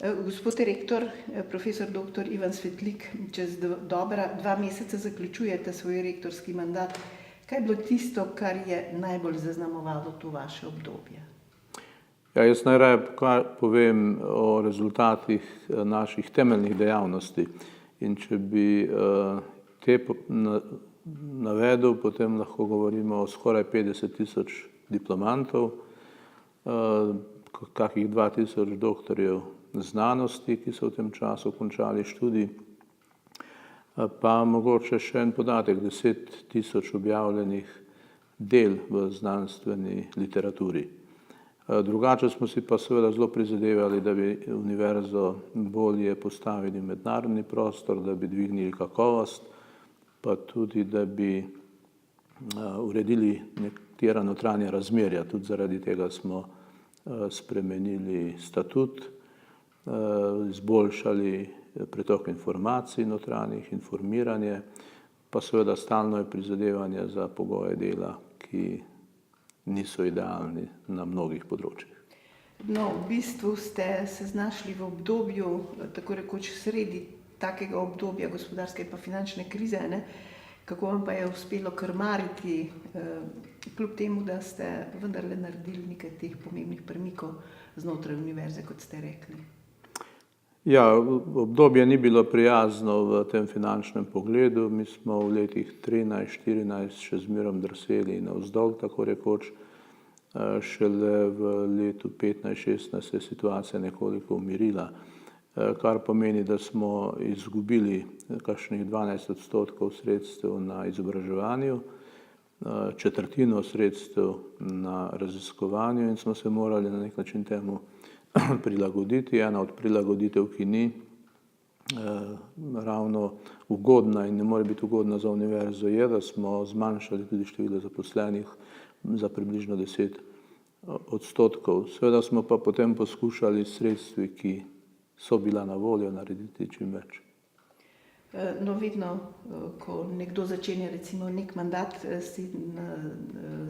Gospod rektor, profesor dr. Ivan Svetlik, čez dobra 2 meseca zaključujete svoj rektorski mandat. Kaj je bilo tisto, kar je najbolj zaznamovalo to vaše obdobje? Ja, jaz najraje povem o rezultatih naših temeljnih dejavnosti. In če bi te navedel, potem lahko govorimo o skoraj 50.000 diplomantov, kakih 2.000 doktorjev znanosti, ki so v tem času končali študij, pa mogoče še en podatek, 10.000 objavljenih del v znanstveni literaturi. Drugače smo si pa seveda zelo prizadevali, da bi univerzo bolje postavili v mednarodni prostor, da bi dvignili kakovost, pa tudi, da bi uredili nekatera notranja razmerja. Tudi zaradi tega smo spremenili statut, izboljšali pretok informacij notranjih, informiranje, pa seveda stalno je prizadevanje za pogoje dela, ki niso idealni na mnogih področjih. No, v bistvu ste se znašli v obdobju, tako rekoč sredi takega obdobja gospodarske pa finančne krize, ne? Kako vam pa je uspelo krmariti, kljub temu, da ste vendarle naredili nekaj teh pomembnih premikov znotraj univerze, kot ste rekli? Ja, obdobje ni bilo prijazno v tem finančnem pogledu. Mi smo v letih 13-14 še zmerom drseli navzdol, tako rekoč. Šele v letu 15-16 se je situacija nekoliko umirila, kar pomeni, da smo izgubili kakšnih 12% sredstev na izobraževanju, četrtino sredstev na raziskovanju in smo se morali na nek način temu prilagoditi. Ena od prilagoditev, ki ni ravno ugodna in ne more biti ugodna za univerzo, je, da smo zmanjšali tudi število zaposlenih za približno 10%. Seveda smo pa potem poskušali s sredstvi, ki so bila na voljo, narediti čim več. No, vedno, ko nekdo začenja recimo nek mandat, si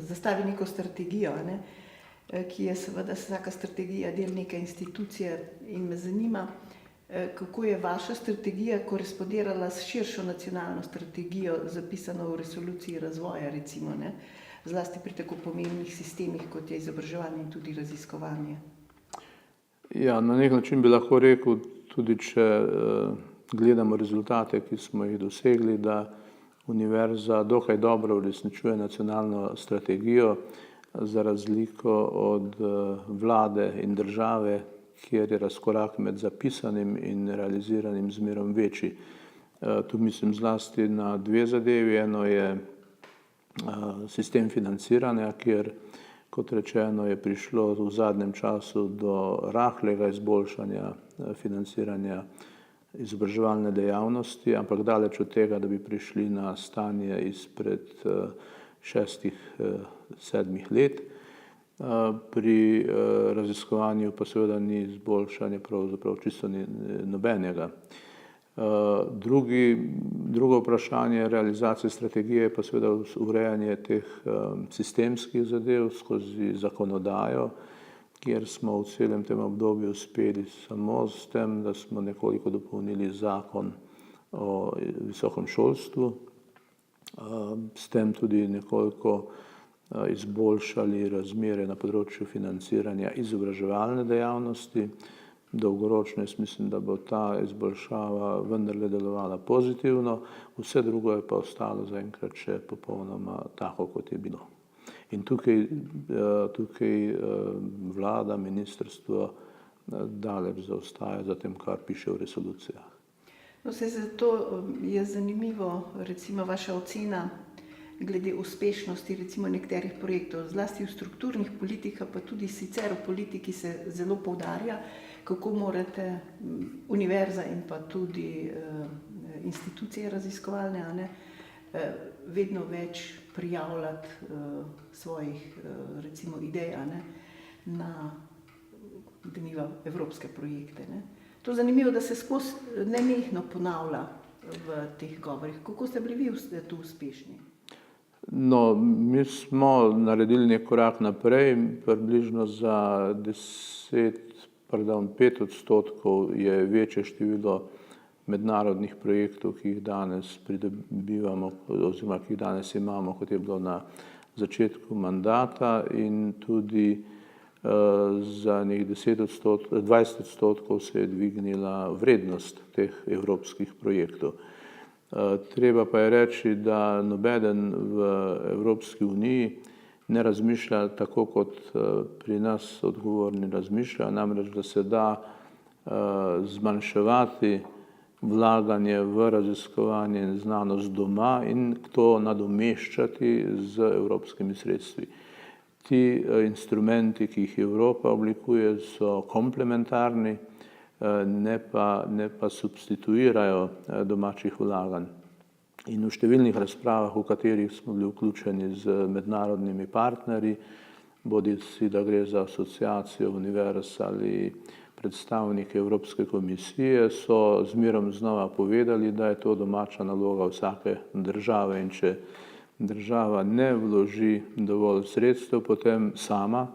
zastavi neko strategijo, ne? Ki je seveda vsaka strategija del neke institucije in me zanima, kako je vaša strategija korespondirala s širšo nacionalno strategijo, zapisano v resoluciji razvoja, recimo, ne? Zlasti pri tako pomembnih sistemih, kot je izobraževanje in tudi raziskovanje. Ja, na nek način bi lahko rekel, tudi če gledamo rezultate, ki smo jih dosegli, da univerza dokaj dobro uresničuje nacionalno strategijo, za razliko od vlade in države, kjer je razkorak med zapisanim in realiziranim zmerom večji. Tu mislim zlasti na 2 zadevi. Eno je sistem financiranja, kjer, kot rečeno, je prišlo v zadnjem času do rahlega izboljšanja financiranja izobraževalne dejavnosti, ampak daleč od tega, da bi prišli na stanje izpred 6-7 let. Pri raziskovanju pa seveda ni izboljšanja pravzaprav čisto nobenega. Drugo vprašanje realizacije strategije je pa seveda urejanje teh sistemskih zadev skozi zakonodajo, kjer smo v celem tem obdobju uspeli samo s tem, da smo nekoliko dopolnili zakon o visokem šolstvu, s tem tudi nekoliko izboljšali razmere na področju financiranja izobraževalne dejavnosti. Dolgoročno jaz mislim, da bo ta izboljšava vendarle delovala pozitivno, vse drugo je pa ostalo zaenkrat še popolnoma tako, kot je bilo. In tukaj vlada, ministrstvo daleč zaostaja za tem, kar piše v resolucijah. No, saj zato je zanimivo recimo vaša ocena glede uspešnosti recimo nekaterih projektov, zlasti v strukturnih politikah, pa tudi sicer v politiki se zelo poudarja, kako morate univerza in pa tudi institucije raziskovalne, a ne, vedno več prijavljati svojih recimo idej, a ne, na dniva evropske projekte, ne. To je zanimivo, da se skozi nenehno ponavlja v teh govorih. Kako ste bili vi tu uspešni? No, mi smo naredili nek korak naprej, približno za 10 5% je večje število mednarodnih projektov, ki jih danes pridobivamo oziroma ki jih danes imamo, kot je bilo na začetku mandata, in tudi za nekih 20% se je dvignila vrednost teh evropskih projektov. Treba pa je reči, da nobeden v Evropski uniji ne razmišlja tako, kot pri nas odgovorni razmišljajo, namreč da se da zmanjševati vlaganje v raziskovanje in znanost doma in to nadomeščati z evropskimi sredstvi. Ti instrumenti, ki jih Evropa oblikuje, so komplementarni, ne pa substituirajo domačih vlaganj. In v številnih razpravah, v katerih smo bili vključeni z mednarodnimi partnerji, bodisi da gre za asociacijo univerz ali predstavniki Evropske komisije, so zmerom znova povedali, da je to domača naloga vsake države, in če država ne vloži dovolj sredstev potem sama,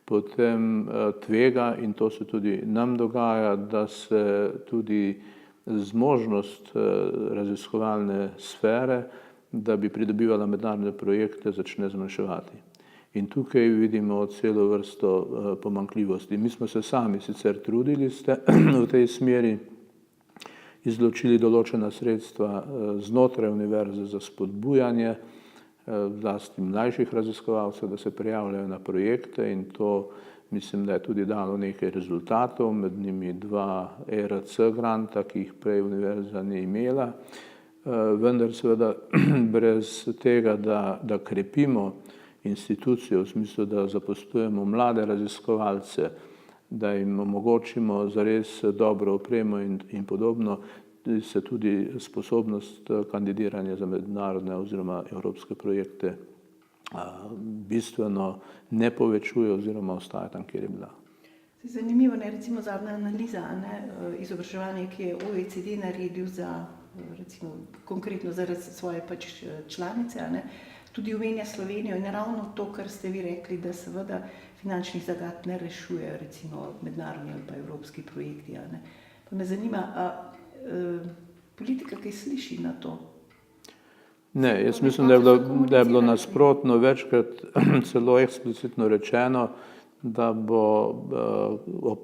potem tvega, in to se tudi nam dogaja, da se tudi zmožnost raziskovalne sfere, da bi pridobivala mednarodne projekte, začne zmanjševati. In tukaj vidimo celo vrsto pomanjkljivosti. Mi smo se sami sicer trudili v tej smeri, izločili določena sredstva znotraj univerze za spodbujanje zlasti mlajših raziskovalcev, da se prijavljajo na projekte, in to mislim, da je tudi dalo nekaj rezultatov, med njimi 2 ERC granta, ki jih prej univerza ni imela, vendar seveda brez tega, da krepimo institucijo v smislu, da zaposlujemo mlade raziskovalce, da jim omogočimo zares dobro opremo in podobno, se tudi sposobnost kandidiranja za mednarodne oziroma evropske projekte bistveno ne povečuje oziroma ostaja tam, kjer je bila. Zanimivo je recimo zadnja analiza izobraževanja, ki je OECD naredil za, recimo, konkretno za svoje članice, tudi omenja Slovenijo, in ravno to, kar ste vi rekli, da seveda finančnih zagat ne rešujejo recimo mednarodni ali pa evropski projekti. Pa me zanima, politika kaj sliši na to? Ne, jaz mislim, da je bilo nasprotno večkrat celo eksplicitno rečeno, da bo ob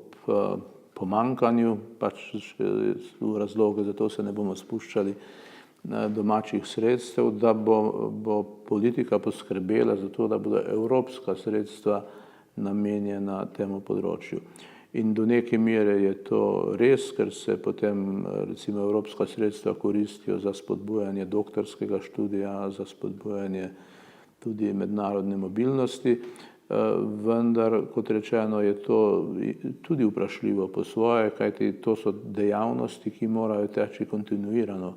pomanjkanju, v razloge, zato se ne bomo spuščali, domačih sredstev, da bo politika poskrbela za to, da bodo evropska sredstva namenjena temu področju. In do neke mere je to res, ker se potem recimo evropska sredstva koristijo za spodbujanje doktorskega študija, za spodbujanje tudi mednarodne mobilnosti, vendar, kot rečeno, je to tudi vprašljivo po svoje, kajti to so dejavnosti, ki morajo teči kontinuirano.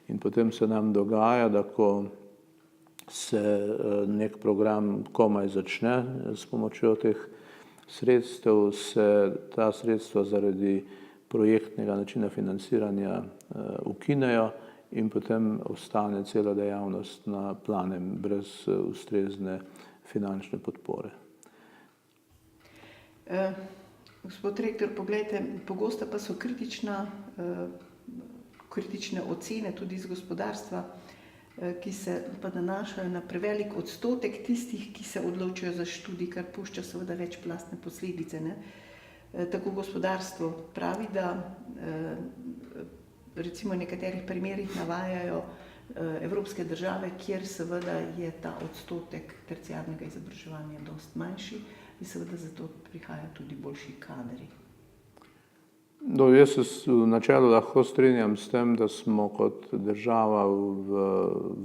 In potem se nam dogaja, da ko se nek program komaj začne s pomočjo teh sredstev, se ta sredstva zaradi projektnega načina financiranja ukinejo in potem ostane cela dejavnost na planem brez ustrezne finančne podpore. Gospod rektor, poglejte, pogosto pa so kritične ocene tudi iz gospodarstva, ki se pa nanašajo na prevelik odstotek tistih, ki se odločijo za študij, kar pušča seveda večplastne posledice. Tako gospodarstvo pravi, da recimo v nekaterih primerih navajajo evropske države, kjer seveda je ta odstotek terciarnega izobraževanja dosti manjši in seveda zato prihaja tudi boljši kadri. Jaz se v načelu lahko strinjam s tem, da smo kot država v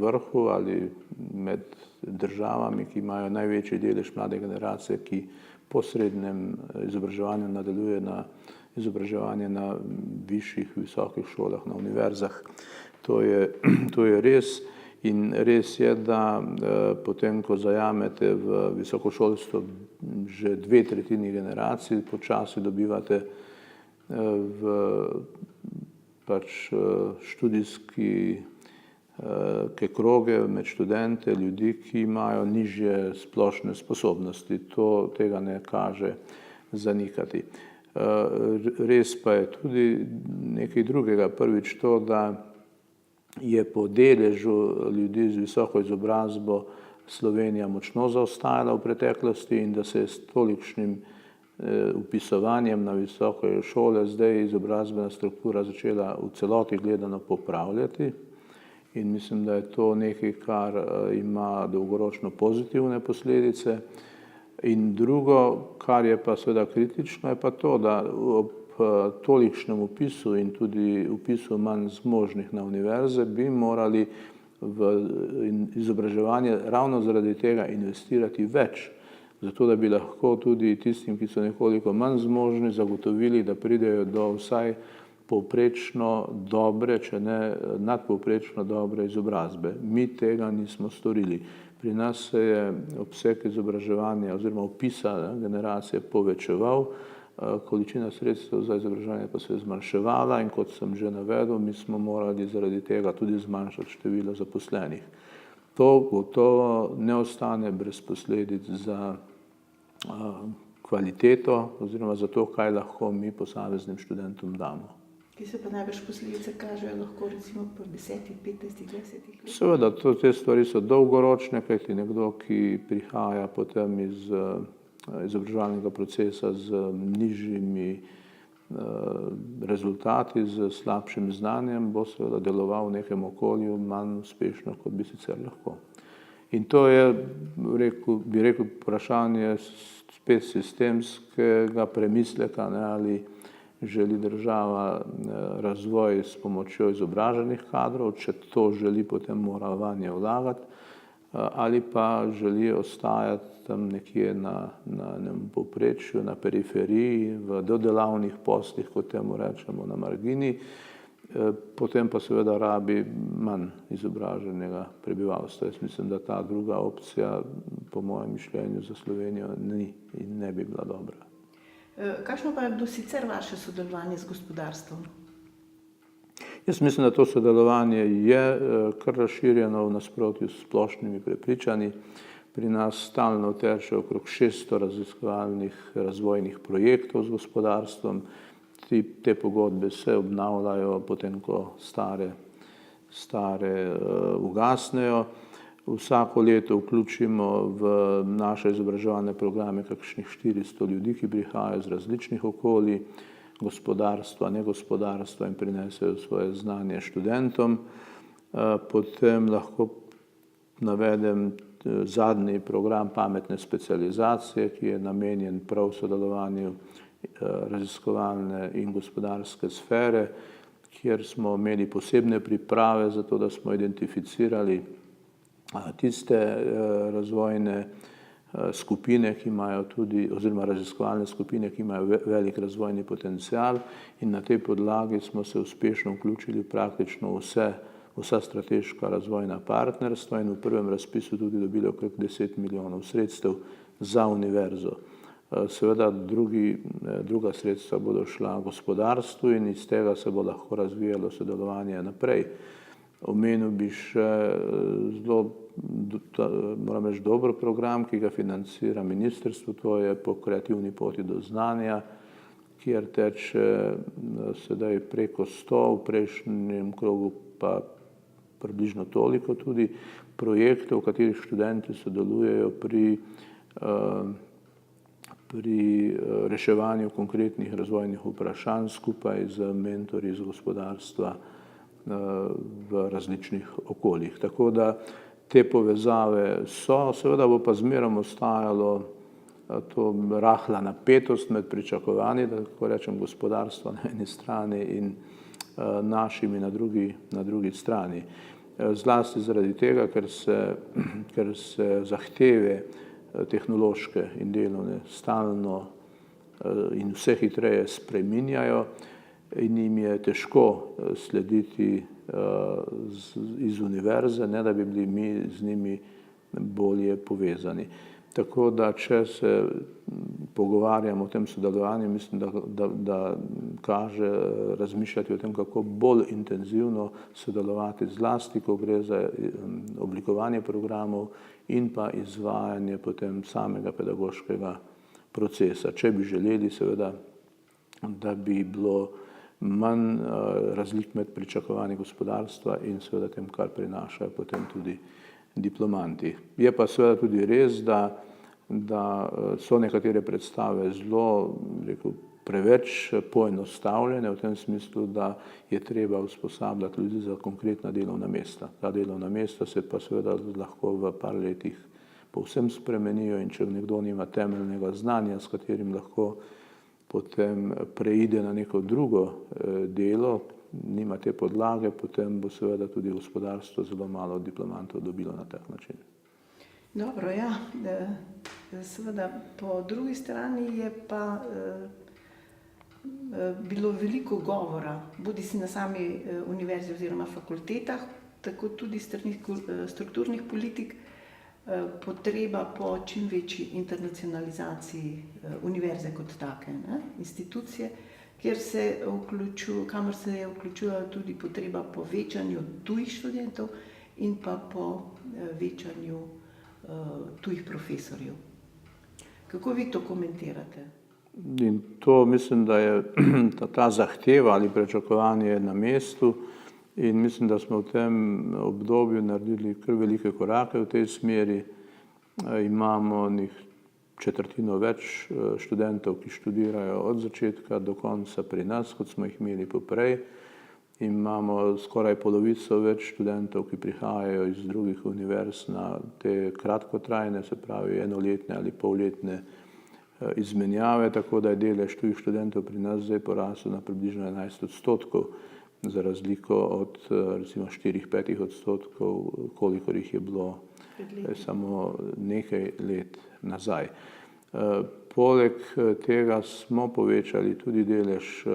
vrhu ali med državami, ki imajo največji delež mlade generacije, ki po srednjem izobraževanju nadaljuje na izobraževanje na višjih, visokih šolah, na univerzah. To je res, in res je, da potem, ko zajamete v visokošolstvo že 2/3 generacij, počasi dobivate v študijske kroge med študente ljudi, ki imajo nižje splošne sposobnosti. Tega ne kaže zanikati. Res pa je tudi nekaj drugega. Prvič to, da je po deležu ljudi z visoko izobrazbo Slovenija močno zaostajala v preteklosti in da se je s tolikšnim vpisovanjem na visoke šole zdaj izobrazbena struktura začela v celoti gledano popravljati. In mislim, da je to nekaj, kar ima dolgoročno pozitivne posledice. In drugo, kar je pa seveda kritično, je pa to, da ob tolikšnem vpisu in tudi vpisu manj zmožnih na univerze bi morali v izobraževanje ravno zaradi tega investirati več, zato da bi lahko tudi tistim, ki so nekoliko manj zmožni, zagotovili, da pridejo do vsaj povprečno dobre, če ne nadpovprečno dobre izobrazbe. Mi tega nismo storili. Pri nas se je obseg izobraževanja oziroma vpisa generacije povečeval, količina sredstev za izobraževanje pa se je zmanjševala in kot sem že navedel, mi smo morali zaradi tega tudi zmanjšati število zaposlenih. To gotovo ne ostane brez posledic za kvaliteto oziroma za to, kaj lahko mi posameznim študentom damo. Ki se pa največ posledice kažejo lahko recimo po 10, 15, 20 letih? Seveda, te stvari so dolgoročne, kajti nekdo, ki prihaja potem iz izobraževalnega procesa z nižjimi rezultati, z slabšim znanjem, bo seveda deloval v nekem okolju manj uspešno, kot bi sicer lahko. In to je, bi rekel, vprašanje spet sistemskega premisleka, ali želi država razvoj s pomočjo izobraženih kadrov, če to želi, potem mora vanje vlagati, ali pa želi ostajati tam nekje na povprečju, na periferiji, v dodelavnih poslih, kot temu rečemo, na margini, potem pa seveda rabi manj izobraženega prebivalstva. Jaz mislim, da ta druga opcija, po mojem mišljenju, za Slovenijo ni in ne bi bila dobra. Kakšno pa je do sicer vaše sodelovanje z gospodarstvom? Jaz mislim, da to sodelovanje je kar razširjeno v nasprotju s splošnimi prepričanji. Pri nas stalno teče okrog 600 raziskovalnih razvojnih projektov z gospodarstvom. Te pogodbe se obnavljajo, potem ko stare ugasnejo. Vsako leto vključimo v naše izobraževalne programe kakšnih 400 ljudi, ki prihajajo iz različnih okolij, gospodarstva, negospodarstva in prinesejo svoje znanje študentom. Potem lahko navedem zadnji program pametne specializacije, ki je namenjen prav sodelovanju raziskovalne in gospodarske sfere, kjer smo imeli posebne priprave za to, da smo identificirali tiste razvojne skupine, ki imajo tudi, oziroma raziskovalne skupine, ki imajo velik razvojni potencial, in na tej podlagi smo se uspešno vključili praktično vsa strateška razvojna partnerstva in v prvem razpisu tudi dobili okrog 10 milijonov sredstev za univerzo. Seveda druga sredstva bodo šla gospodarstvu in iz tega se bo lahko razvijalo sodelovanje naprej. Omenil bi še zelo, moram reči, dober program, ki ga financira ministrstvo, to je Po kreativni poti do znanja, kjer teče sedaj preko 100, v prejšnjem krogu pa približno toliko tudi projektov, v katerih študenti sodelujejo pri reševanju konkretnih razvojnih vprašanj skupaj z mentorji iz gospodarstva v različnih okoljih. Tako da te povezave so, seveda bo pa zmerom ostajalo to rahla napetost med pričakovanji, da tako rečem, gospodarstva na eni strani in našimi na drugi strani. Zlasti zaradi tega, ker se zahteve tehnološke in delovne stalno in vse hitreje spreminjajo in jim je težko slediti iz univerze, ne da bi bili mi z njimi bolje povezani. Tako da, če se pogovarjamo o tem sodelovanju, mislim, da kaže razmišljati o tem, kako bolj intenzivno sodelovati zlasti, ko gre za oblikovanje programov in pa izvajanje potem samega pedagoškega procesa. Če bi želeli seveda da bi bilo manj razlik med pričakovanji gospodarstva in seveda tem, kar prinašajo potem tudi diplomanti. Je pa seveda tudi res, da so nekatere predstave zelo, rekel, preveč poenostavljene v tem smislu, da je treba usposabljati ljudi za konkretna delovna mesta. Ta delovna mesta se pa seveda lahko v par letih povsem spremenijo in če nekdo nima temeljnega znanja, s katerim lahko potem preide na neko drugo delo, nima te podlage, potem bo seveda tudi gospodarstvo zelo malo diplomantov dobilo na tak način. Dobro, ja. Seveda po drugi strani je pa bilo veliko govora, bodisi na sami univerzi oziroma fakultetah, tako tudi strani strukturnih politik, potreba po čim večji internacionalizaciji univerze kot take, ne? Institucije, kamor se vključuje tudi potreba po večanju tujih študentov in pa po večanju tujih profesorjev. Kako vi to komentirate? In to mislim, da je ta zahteva ali pričakovanje na mestu in mislim, da smo v tem obdobju naredili kar velike korake v tej smeri. Imamo četrtino več študentov, ki študirajo od začetka do konca pri nas, kot smo jih imeli poprej. Imamo skoraj polovico več študentov, ki prihajajo iz drugih univerz na te kratkotrajne, se pravi enoletne ali polletne izmenjave, tako da je delež tujih študentov pri nas zdaj porasel na približno 11%, za razliko od recimo 4-5%, kolikor jih je bilo samo nekaj let nazaj. Poleg tega smo povečali tudi delež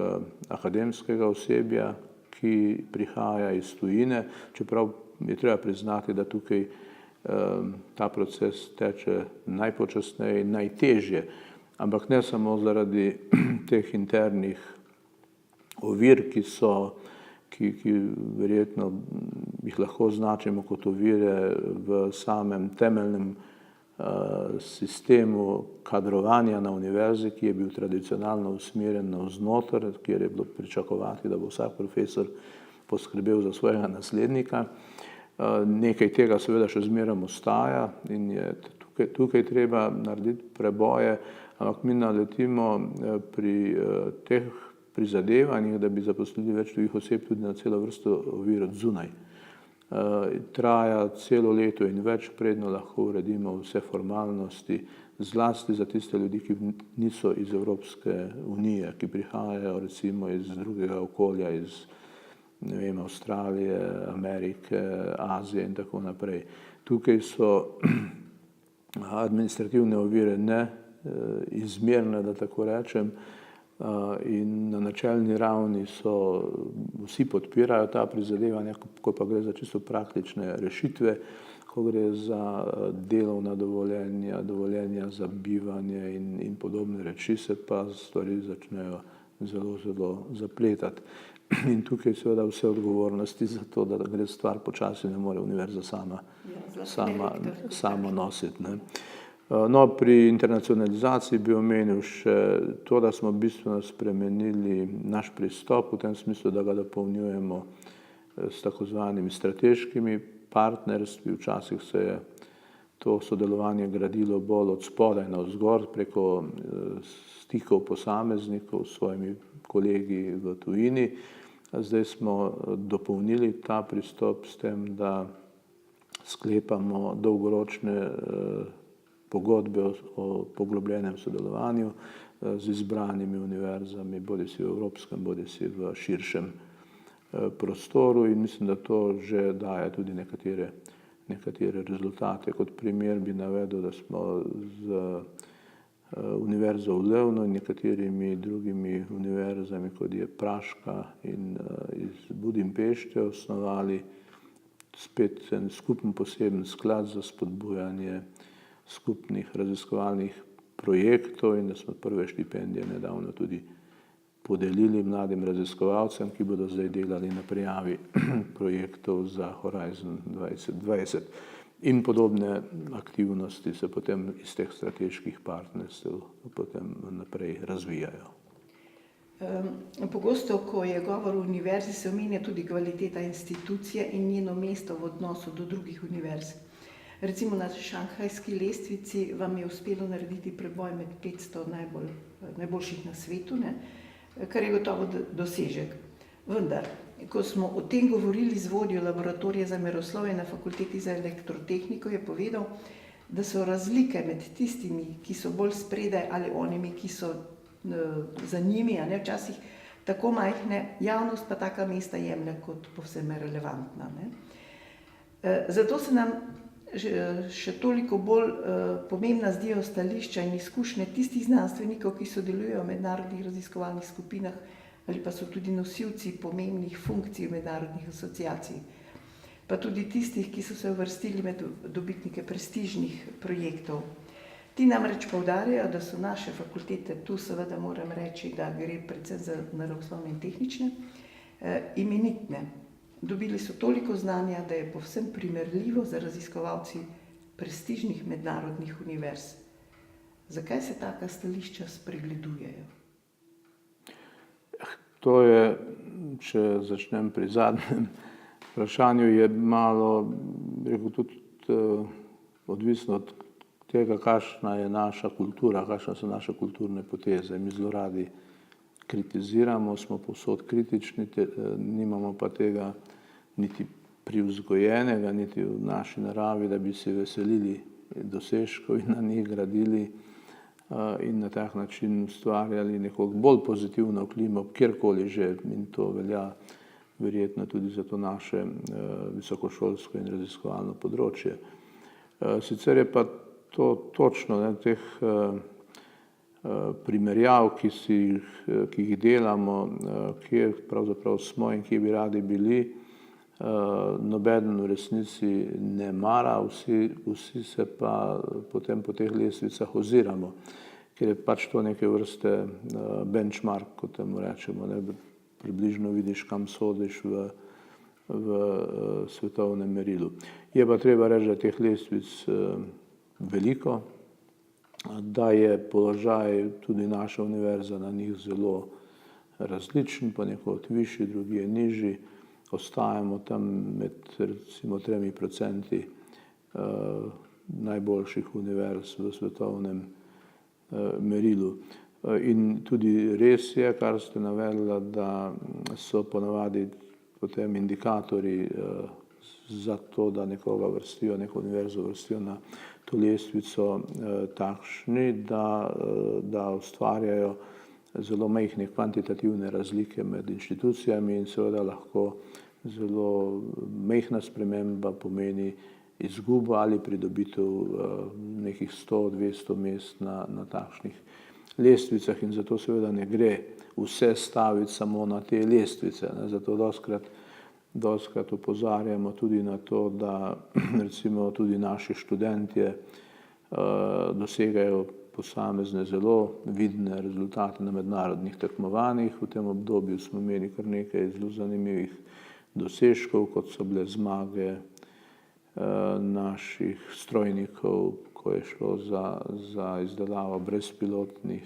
akademskega osebja, ki prihaja iz tujine, čeprav je treba priznati, da tukaj ta proces teče najpočasneje in najtežje, ampak ne samo zaradi teh internih ovir, ki verjetno jih lahko označimo kot ovire v samem temeljnem sistemu kadrovanja na univerzi, ki je bil tradicionalno usmerjen navznoter, kjer je bilo pričakovati, da bo vsak profesor poskrbel za svojega naslednika. Nekaj tega seveda še zmeraj ostaja in je tukaj treba narediti preboje, ampak mi naletimo pri teh prizadevanjih, da bi zaposlili več tujih oseb tudi na celo vrsto ovir od zunaj. Traja celo leto in več, predno lahko uredimo vse formalnosti, zlasti za tiste ljudi, ki niso iz Evropske unije, ki prihajajo recimo iz drugega okolja, iz Avstralije, Amerike, Azije in tako naprej. Tukaj so administrativne ovire neizmerne, da tako rečem, in na načelni ravni vsi podpirajo ta prizadevanja, ko pa gre za čisto praktične rešitve, ko gre za delovna dovoljenja, dovoljenja za bivanje in podobne reči, se pa stvari začnejo zelo zapletati. In tukaj seveda vse odgovornosti za to, da gre stvar počasi, ne more univerza sama nositi. No, pri internacionalizaciji bi omenil še to, da smo bistveno spremenili naš pristop v tem smislu, da ga dopolnjujemo s tako zvanimi strateškimi partnerstvi. Včasih se je to sodelovanje gradilo bolj od spodaj navzgor preko stikov posameznikov s svojimi kolegi v tujini. Zdaj smo dopolnili ta pristop s tem, da sklepamo dolgoročne pogodbe o poglobljenem sodelovanju z izbranimi univerzami, bodisi v evropskem, bodisi v širšem prostoru, in mislim, da to že daje tudi nekatere rezultate. Kot primer bi navedel, da smo z Univerzo v Lövnu in nekaterimi drugimi univerzami, kot je Praška in iz Budimpešte, osnovali spet en skupen poseben sklad za spodbujanje skupnih raziskovalnih projektov in da smo prve štipendije nedavno tudi podelili mladim raziskovalcem, ki bodo zdaj delali na prijavi projektov za Horizon 2020. In podobne aktivnosti se potem iz teh strateških partnerstev potem naprej razvijajo. Pogosto, ko je govor o univerzi, se omenja tudi kvaliteta institucije in njeno mesto v odnosu do drugih univerz. Recimo na šanghajski lestvici vam je uspelo narediti preboj med 500 najboljših na svetu, ne? Kar je gotovo dosežek. Vendar, ko smo o tem govorili z vodjo laboratorija za meroslovje na Fakulteti za elektrotehniko, je povedal, da so razlike med tistimi, ki so bolj spredaj, ali onimi, ki so za njimi, a ne, včasih tako majhne, javnost pa taka mesta jemlje kot povsem relevantna, ne. Zato se nam še toliko bolj pomembna zdijo stališča in izkušnje tistih znanstvenikov, ki sodelujejo v mednarodnih raziskovalnih skupinah ali pa so tudi nosilci pomembnih funkcij v mednarodnih asociacij, pa tudi tistih, ki so se uvrstili med dobitnike prestižnih projektov. Ti namreč poudarjajo, da so naše fakultete, tu seveda moram reči, da gre predvsem za naravoslovne in tehnične, imenitne. Dobili so toliko znanja, da je povsem primerljivo z raziskovalci prestižnih mednarodnih univerz. Zakaj se taka stališča spregledujejo? To je, če začnem pri zadnjem vprašanju, je malo, rekel, tudi odvisno od tega, kakšna je naša kultura, kakšne so naše kulturne poteze. Mi zelo radi kritiziramo, smo povsod kritični, nimamo pa tega niti privzgojenega, niti v naši naravi, da bi se veselili dosežkov in na njih gradili in na tak način ustvarjali nekoliko bolj pozitivno klimo, kjerkoli že, in to velja verjetno tudi za to naše visokošolsko in raziskovalno področje. Sicer je pa to točno, ne, teh primerjav, ki jih delamo, kje pravzaprav smo in kje bi radi bili, nobeden v resnici ne mara, vsi se pa potem po teh lestvicah oziramo, ker je pač to neke vrste benchmark, kot temu rečemo, ne, približno vidiš, kam sodiš v svetovnem merilu. Je pa treba reči, da teh lestvic veliko, da je položaj tudi naša univerza na njih zelo različen, ponekod višji, drugje nižji. Ostajamo tam med recimo 3% najboljših univerz v svetovnem merilu. In tudi res je, kar ste navedla, da so ponavadi potem indikatorji za to, da nekoga vrstijo, neko univerzo vrstijo na to lestvico takšni, da ustvarjajo zelo majhne kvantitativne razlike med inštitucijami in seveda lahko zelo majhna sprememba pomeni izgubo ali pridobitev nekih 100-200 mest na takšnih lestvicah in zato seveda ne gre vse staviti samo na te lestvice. Zato dostikrat opozarjamo tudi na to, da recimo tudi naši študentje dosegajo posamezne zelo vidne rezultate na mednarodnih tekmovanjih. V tem obdobju smo imeli kar nekaj zelo zanimivih dosežkov, kot so bile zmage naših strojnikov, ko je šlo za izdelavo brezpilotnih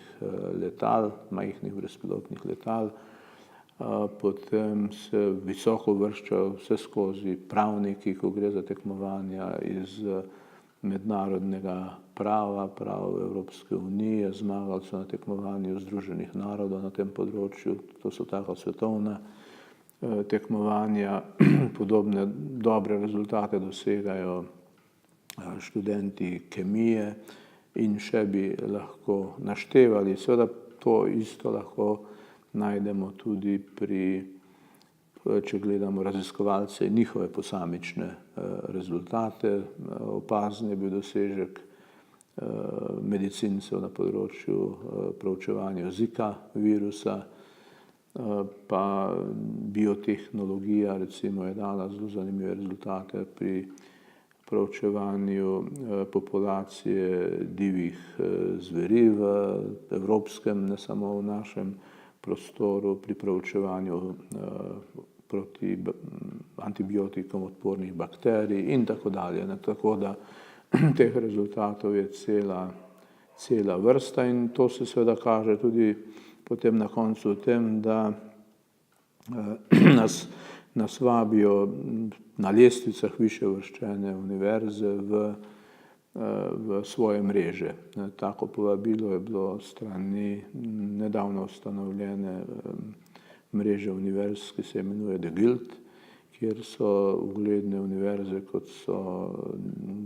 letal, majhnih brezpilotnih letal. Potem se visoko uvrščajo vse skozi pravniki, ko gre za tekmovanja iz mednarodnega prava Evropske unije, zmagali so na tekmovanju Združenih narodov na tem področju, to so taka svetovna tekmovanja. Podobne dobre rezultate dosegajo študenti kemije in še bi lahko naštevali. Seveda to isto lahko najdemo tudi če gledamo raziskovalce in njihove posamične rezultate. Opazen je bil dosežek medicincev na področju proučevanja Zika virusa, pa biotehnologija recimo je dala zelo zanimive rezultate pri proučevanju populacije divjih zveri v evropskem, ne samo v našem prostoru, pri proučevanju proti antibiotikom odpornih bakterij in tako dalje. Tako da teh rezultatov je cela vrsta in to se seveda kaže tudi potem na koncu v tem, da nas vabijo na lestvicah više uvrščene univerze v svoje mreže. Tako povabilo je bilo strani nedavno ustanovljene mreže univerz, ki se imenuje The Guild, kjer so ugledne univerze, kot so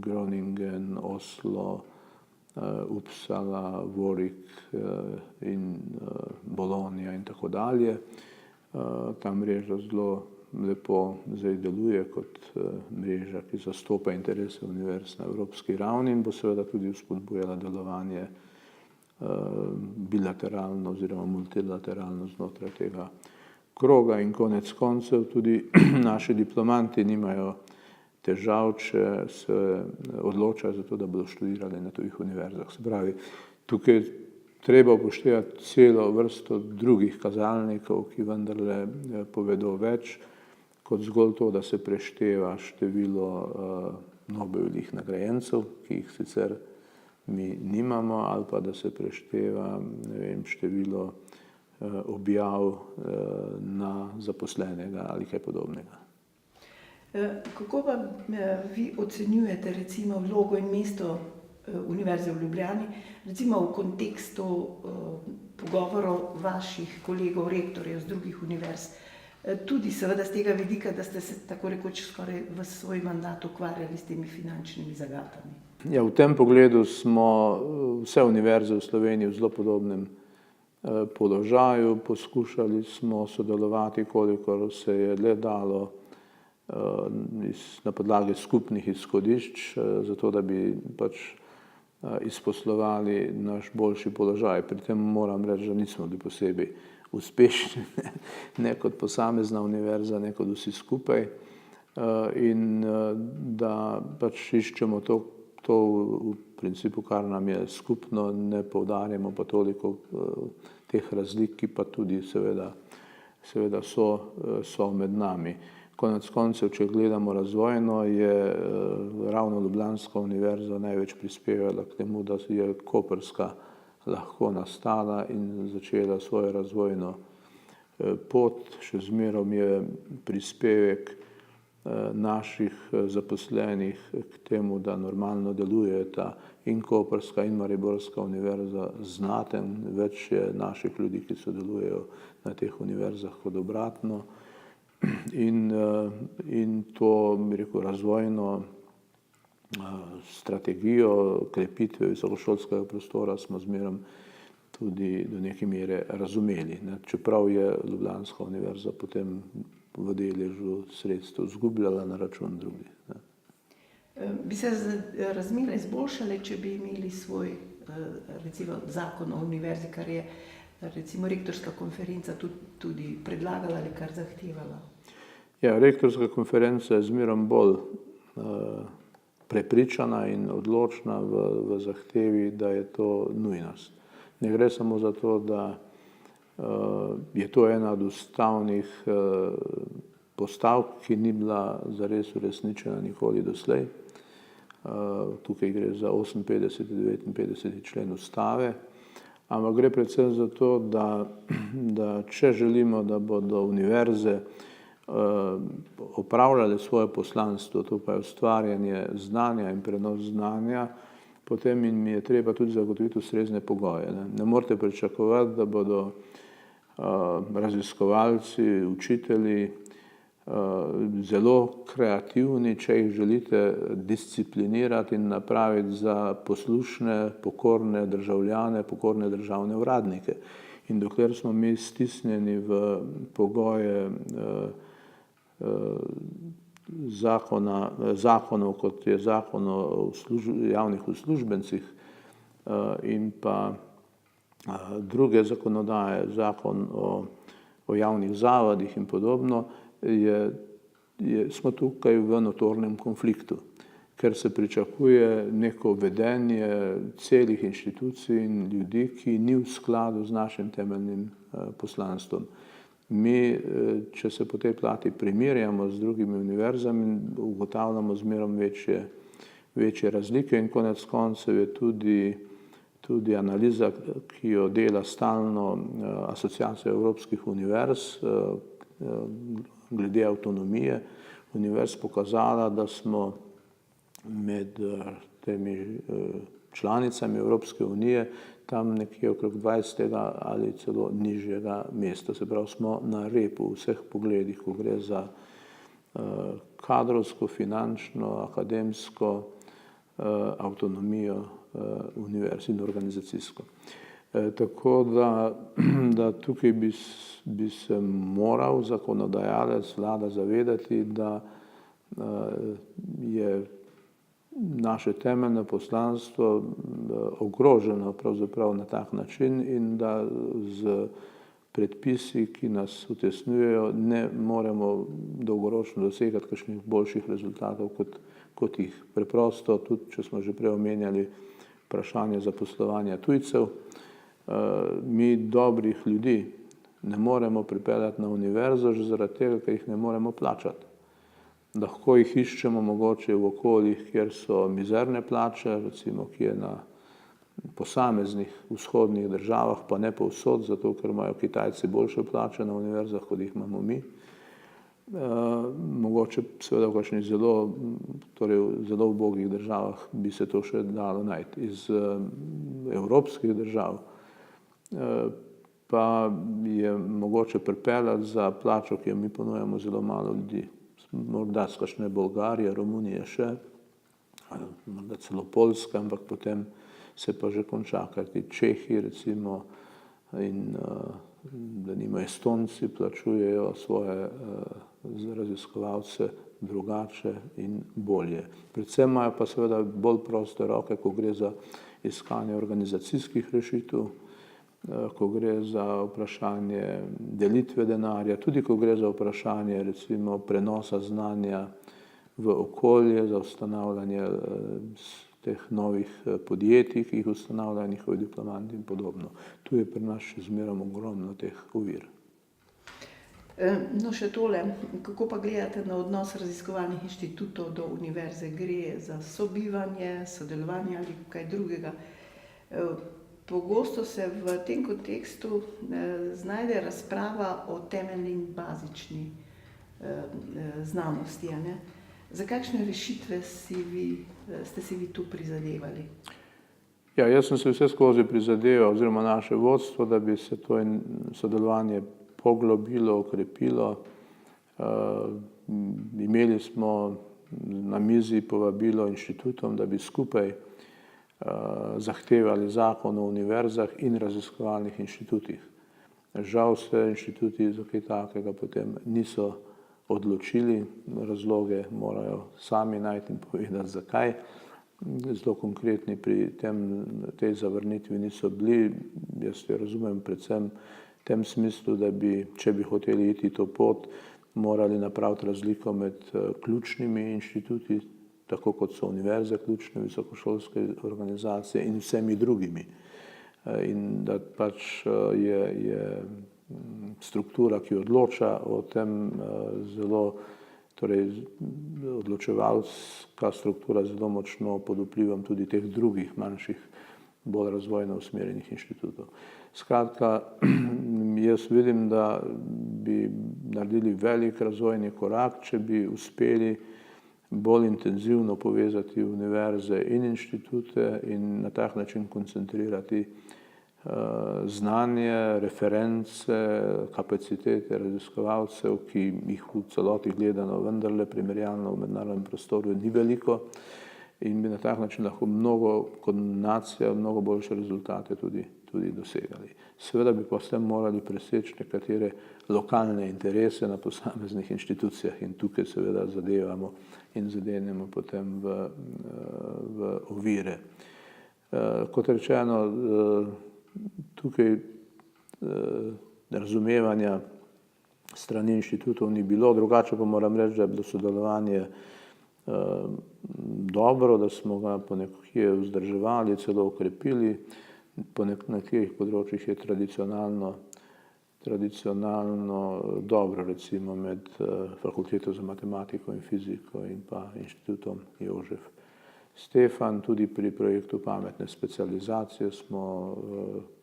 Groningen, Oslo, Uppsala, Warwick in Bologna in tako dalje. Ta mreža zelo lepo zdaj deluje kot mreža, ki zastopa interese univerz na evropski ravni in bo seveda tudi vzpodbujala delovanje bilateralno oziroma multilateralno znotraj tega kroga in konec koncev tudi naši diplomanti nimajo težav, če se odločajo za to, da bodo študirali na tujih univerzah. Se pravi, tukaj treba upoštevati celo vrsto drugih kazalnikov, ki vendarle povedo več kot zgolj to, da se prešteva število Nobelovih nagrajencev, ki jih sicer mi nimamo, ali pa da se prešteva, ne vem, število objav na zaposlenega ali kaj podobnega. Kako pa vi ocenjujete recimo vlogo in mesto Univerze v Ljubljani, recimo v kontekstu pogovorov vaših kolegov, rektorjev z drugih univerz, tudi seveda z tega vidika, da ste se tako rekoč skoraj v svoj mandat ukvarjali s temi finančnimi zagatami? Ja, v tem pogledu smo vse univerze v Sloveniji v zelo podobnem položaju. Poskušali smo sodelovati, kolikor se je le dalo na podlagi skupnih izhodišč, zato da bi pač izposlovali naš boljši položaj. Pri tem moram reči, da nismo bili posebej uspešni, ne kot posamezna univerza, ne kot vsi skupaj, in da pač iščemo to v principu, kar nam je skupno, ne poudarjamo pa toliko teh razlik, ki pa tudi seveda so med nami. Konec koncev, če gledamo razvojno, je ravno Ljubljanska univerza največ prispevala k temu, da je koprska lahko nastala in začela svojo razvojno pot. Še zmerom je prispevek naših zaposlenih k temu, da normalno delujeta in koprska in mariborska univerza znaten. Več je naših ljudi, ki sodelujejo na teh univerzah kot obratno. In to, bi rekel, razvojno strategijo krepitve visokošolskega prostora smo zmerom tudi do neke mere razumeli, čeprav je Ljubljanska univerza potem v deležu sredstev izgubljala na račun drugih. Bi se razmere izboljšale, če bi imeli svoj recimo zakon o univerzi, kar je recimo rektorska konferenca tudi predlagala ali kar zahtevala? Ja, rektorska konferenca je zmerom bolj prepričana in odločna v zahtevi, da je to nujnost. Ne gre samo za to, da je to ena od ustavnih postavk, ki ni bila zares uresničena nikoli doslej. Tukaj gre za 58. in 59. člen ustave, ampak gre predvsem za to, da če želimo, da bodo univerze opravljale svoje poslanstvo, to pa je ustvarjanje znanja in prenos znanja, potem jim je treba tudi zagotoviti ustrezne pogoje. Ne morete pričakovati, da bodo raziskovalci, učitelji zelo kreativni, če jih želite disciplinirati in napraviti za poslušne, pokorne državljane, pokorne državne uradnike. In dokler smo mi stisnjeni v pogoje zakonov, kot je zakon o javnih uslužbencih in pa druge zakonodaje, zakon o javnih zavodih in podobno, smo tukaj v notornem konfliktu, ker se pričakuje neko vedenje celih inštitucij in ljudi, ki ni v skladu z našim temeljnim poslanstvom. Mi, če se po tej plati primerjamo z drugimi univerzami, ugotavljamo zmerom večje razlike in konec koncev je tudi analiza, ki jo dela stalno Asociacija evropskih univerz glede avtonomije univerz, pokazala, da smo med temi članicami Evropske unije tam nekje okrog 20. ali celo nižjega mesta. Se pravi, smo na repu v vseh pogledih, ko gre za kadrovsko, finančno, akademsko avtonomijo univerz in organizacijsko. Tako da tukaj bi se moral zakonodajalec, vlada zavedati, da je naše temeljno poslanstvo ogroženo pravzaprav na tak način in da z predpisi, ki nas utesnjujejo, ne moremo dolgoročno dosegati kakšnih boljših rezultatov, kot jih. Preprosto, tudi če smo že prej omenjali vprašanje zaposlovanja tujcev, mi dobrih ljudi ne moremo pripeljati na univerzo že zaradi tega, ker jih ne moremo plačati. Lahko jih iščemo mogoče v okoljih, kjer so mizerne plače, recimo kje na posameznih vzhodnih državah, pa ne povsod, zato ker imajo Kitajci boljše plače na univerzah, kot jih imamo mi. Mogoče seveda v kakšnih zelo ubogih državah bi se to še dalo najti. Iz evropskih držav pa je mogoče pripeljati za plačo, ki jo mi ponujamo, zelo malo ljudi. Morda z kakšne Bolgarije, Romunije še, morda celo Poljska, ampak potem se pa že konča, kajti Čehi recimo in denimo Estonci plačujejo svoje raziskovalce drugače in bolje. Predvsem imajo pa seveda bolj proste roke, ko gre za iskanje organizacijskih rešitev, ko gre za vprašanje delitve denarja, tudi ko gre za vprašanje recimo prenosa znanja v okolje, za ustanavljanje teh novih podjetij, ki jih ustanavljajo njihovi diplomanti in podobno. Tu je pri nas še zmeraj ogromno teh ovir. No, še tole, kako pa gledate na odnos raziskovalnih inštitutov do univerze? Gre za sobivanje, sodelovanje ali kaj drugega? Pogosto se v tem kontekstu znajde razprava o temeljni in bazični znanosti. Za kakšne rešitve ste si vi tu prizadevali? Ja, jaz sem se vse skozi prizadeval, oziroma naše vodstvo, da bi se to sodelovanje poglobilo, okrepilo. Imeli smo na mizi povabilo inštitutom, da bi skupaj zahtevali zakon o univerzah in raziskovalnih inštitutih. Žal se inštituti za kaj takega potem niso odločili, razloge morajo sami najti in povedati, zakaj. Zelo konkretni pri tej zavrnitvi niso bili. Jaz jo razumem predvsem v tem smislu, da bi, če bi hoteli iti to pot, morali napraviti razliko med ključnimi inštituti, tako kot so univerze, ključne visokošolske organizacije in vsemi drugimi. In da pač je struktura, ki odloča o tem, odločevalska struktura zelo močno pod vplivom tudi teh drugih manjših, bolj razvojno usmerjenih inštitutov. Skratka, jaz vidim, da bi naredili velik razvojni korak, če bi uspeli bolj intenzivno povezati univerze in inštitute in na tak način koncentrirati znanje, reference, kapacitete raziskovalcev, ki jih v celoti gledano vendarle primerjalno v mednarodnem prostoru ni veliko, in bi na tak način lahko kot nacija mnogo boljše rezultate tudi dosegali. Seveda bi pa s tem morali preseči nekatere lokalne interese na posameznih inštitucijah in tukaj seveda zadevamo in zadenemo potem v ovire. Kot rečeno, tukaj razumevanja strani inštitutov ni bilo, drugače pa moram reči, da je bilo sodelovanje dobro, da smo ga ponekje vzdrževali, celo okrepili. Po nekaterih področjih je tradicionalno dobro, recimo med Fakulteto za matematiko in fiziko in pa Inštitutom Jožef Stefan, tudi pri projektu pametne specializacije smo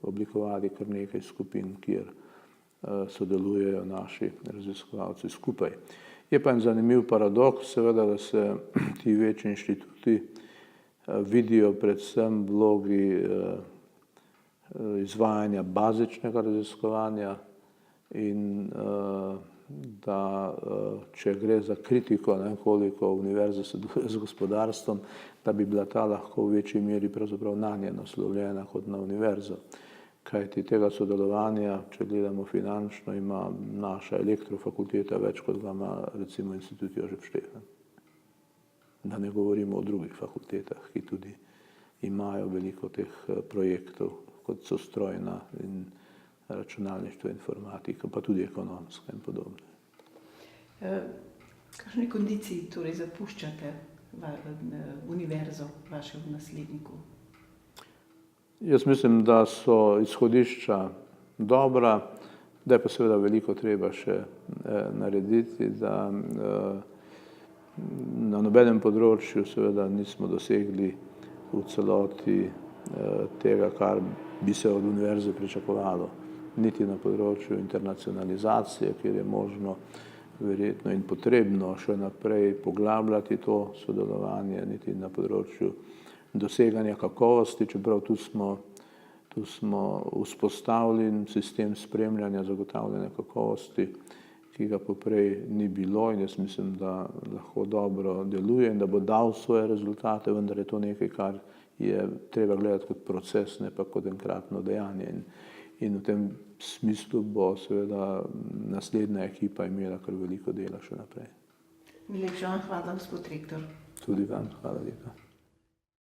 oblikovali kar nekaj skupin, kjer sodelujejo naši raziskovalci skupaj. Je pa en zanimiv paradoks, seveda, da se ti večji inštituti vidijo predvsem v vlogi izvajanja bazičnega raziskovanja in da če gre za kritiko, koliko univerza sodeluje z gospodarstvom, da bi bila ta lahko v večji meri pravzaprav nanje naslovljena kot na univerzo. Kajti tega sodelovanja, če gledamo finančno, ima naša elektrofakulteta več, kot ga ima recimo Institut Jožef Stefan. Da ne govorimo o drugih fakultetah, ki tudi imajo veliko teh projektov, kot so strojna in računalništvo, informatika, pa tudi ekonomska in podobno. Kakšni kondiciji torej zapuščate univerzo vašemu nasledniku? Jaz mislim, da so izhodišča dobra, da je pa seveda veliko treba še narediti, da na nobenem področju seveda nismo dosegli v celoti tega, kar bi se od univerze pričakovalo. Niti na področju internacionalizacije, kjer je možno verjetno in potrebno še naprej poglabljati to sodelovanje, niti na področju doseganja kakovosti, čeprav tu smo vzpostavili sistem spremljanja zagotavljanja kakovosti, ki ga poprej ni bilo in jaz mislim, da lahko dobro deluje in da bo dal svoje rezultate, vendar je to nekaj, kar je treba gledati kot proces, ne pa kot enkratno dejanje. In v tem smislu bo seveda naslednja ekipa imela kar veliko dela še naprej. Najlepša vam hvala, gospod rektor. Tudi vam hvala lepa.